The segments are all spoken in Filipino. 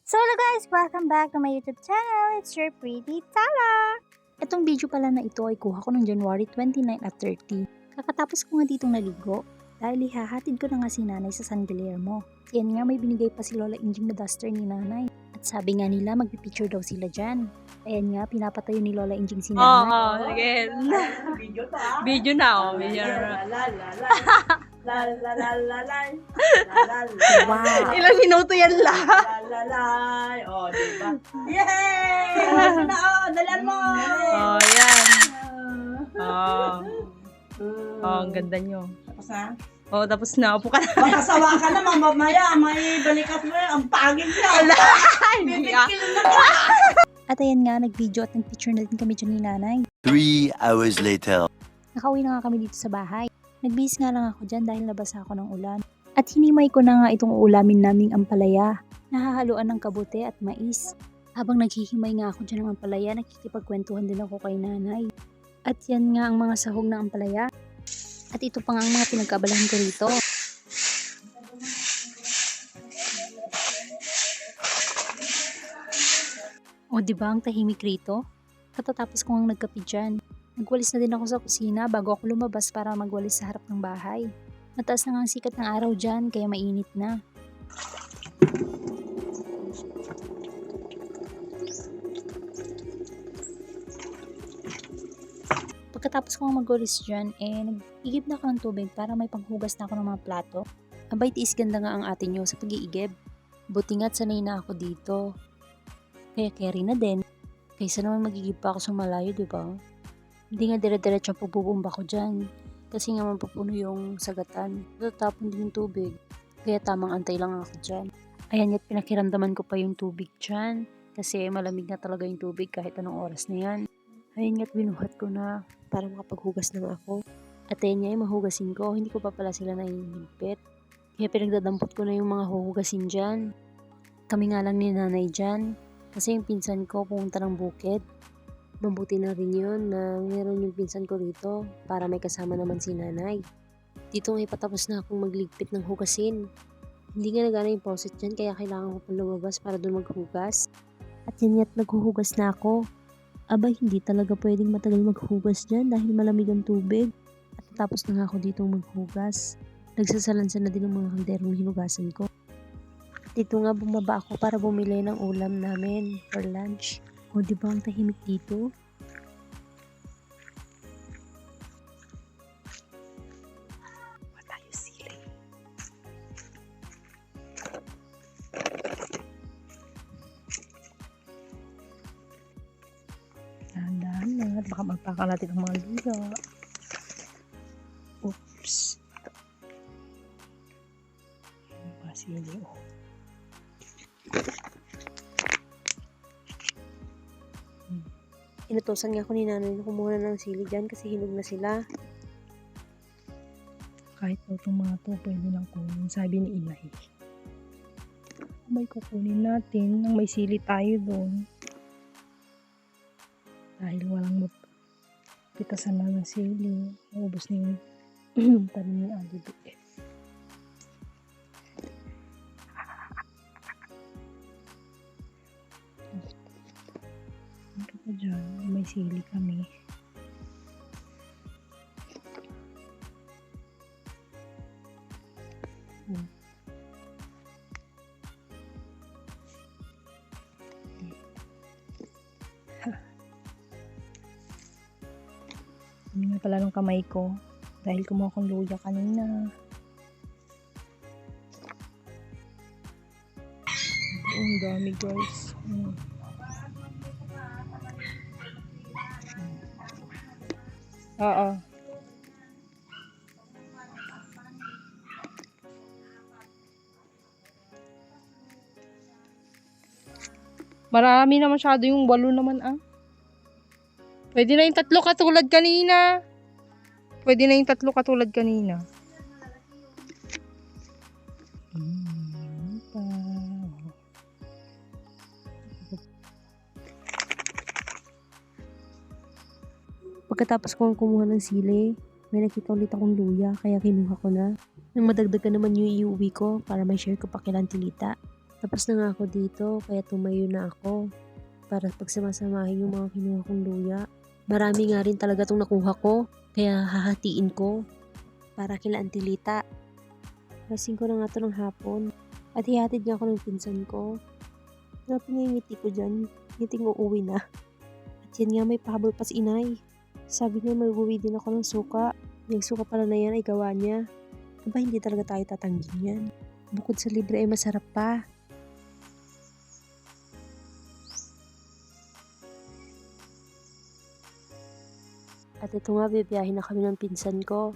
So hello guys! Welcome back to my YouTube channel. It's your pretty Tala! Itong video pala na ito ay kuha ko ng January 29 at 30. Kakatapos ko nga ditong naligo dahil ihahatid ko na nga si nanay sa San Guillermo. Yan nga may binigay pa si Lola Injing na duster ni nanay. At sabi nga nila magpipicture daw sila dyan. Ayan nga, pinapatayo ni Lola Injing si nanay. Sige. Video to ah. Video na Video na. La la la la la. Wow! Ilang minuto yan lang. La la la. Oh, diba? Yay! Na oh, dalan mo. Oh, yan. Ang ganda nyo. Tapos na? Oh, tapos na. Upo ka na. Baka sawa ka na mamaya. May balikat mo yan. Ang pagin niya. Hindi ah. At ayan nga, nag-video at nag-picture na din kami dyan ni nanay. 3 hours later. Nakauwi na nga kami dito sa bahay. Nagbihis nga lang ako dyan dahil nabasa ako ng ulan. At hinimay ko na nga itong ulamin naming ampalaya. Nahahaluan ng kabute at mais. Habang naghihimay nga ako dyan ng ampalaya, nakikipagkwentuhan din ako kay nanay. At yan nga ang mga sahog ng ampalaya. At ito pa nga ang mga pinagkabalahan ko rito. O diba ang tahimik rito? Katatapos ko nga nagkape dyan. Nagwalis na din ako sa kusina bago ako lumabas para magwalis sa harap ng bahay. Mataas na nga ang sikat ng araw dyan kaya mainit na. Pagkatapos ko nga magwalis dyan, nag-igib na ako ng tubig para may panghugas na ako ng mga plato. Abay tiis ganda nga ang atin nyo sa pag-iigib. Buti nga't sanay na ako dito. Kaya carry na din. Kaysa naman magigib pa ako sa malayo, diba? Hindi nga dire-diretso ang pagbubumba ko dyan. Kasi nga mapupuno yung sagatan. Tatapon din yung tubig. Kaya tamang antay lang ako dyan. Ayan nga't pinakiramdaman ko pa yung tubig dyan. Kasi malamig na talaga yung tubig kahit anong oras na yan. Ayan nga't binuhat ko na para makapaghugas na ako. At ayan nga yung mahugasin ko. Hindi ko pa pala sila nahihigpit. Kaya pinagdadampot ko na yung mga huhugasin dyan. Kami nga lang ni nanay dyan. Kasi yung pinsan ko pumunta ng bukid. Mabuti na rin yun na meron yung pinsan ko rito para may kasama naman si nanay. Dito nga ipatapos na akong magligpit ng hugasin. Hindi nga nagana yung faucet dyan kaya kailangan ko pang lumabas para doon maghugas. At yan ya't naghuhugas na ako. Abay hindi talaga pwedeng matagal maghugas dyan dahil malamig ang tubig. At tapos na nga ako dito maghugas. Nagsasalansan na din ang mga kalderong hinugasan ko. At dito nga bumaba ako para bumili ng ulam namin for lunch. O diba ang tahimik dito? Matayo sila. Dahan-dahan na. Baka magpaka natin ang mga luya. Oops. Sili oh. Inutosan nga ako ni nanay na kumuha ng sili dyan kasi hinog na sila. Kahit daw itong mga to pwede lang kunin, sabi ni inay. May kukunin natin nang may sili tayo doon. Dahil walang pitasan na ng sili, naubos na yung tanim ni Alibi. Diyan, may sili kami. Hindi nga pala ng kamay ko dahil kumuha akong luya kanina. Ang dami guys. Oo. Marami na masyado yung 8 naman ah. Pwede na yung 3 katulad kanina. Pwede na yung 3 katulad kanina. Pagkatapos kong kumuha ng sili, may nakita ulit akong luya kaya kinuha ko na. Nang madagdagan naman yung iuwi ko para may share ko pa kay Tilita. Tapos na nga ako dito, kaya tumayo na ako para pagsamasamahin yung mga kinuha kong luya. Marami nga rin talaga itong nakuha ko, kaya hahatiin ko para kila Antilita. Lasing ko na nga ito ng hapon at hihatid nga ako ng pinsan ko. Grabe nga yung ngiti ko dyan, ngiting uuwi na. At yan nga may pahabol pa si inay. Sabi niya may uwi din ako ng suka. Yung suka pala na yan ay gawa niya. Aba hindi talaga tayo tatanggin yan. Bukod sa libre ay masarap pa. At ito nga, bibiyahin na kami ng pinsan ko.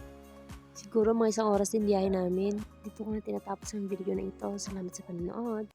Siguro mga 1 oras din biyahe namin. Dito ko na tinatapos ang video na ito. Salamat sa panonood.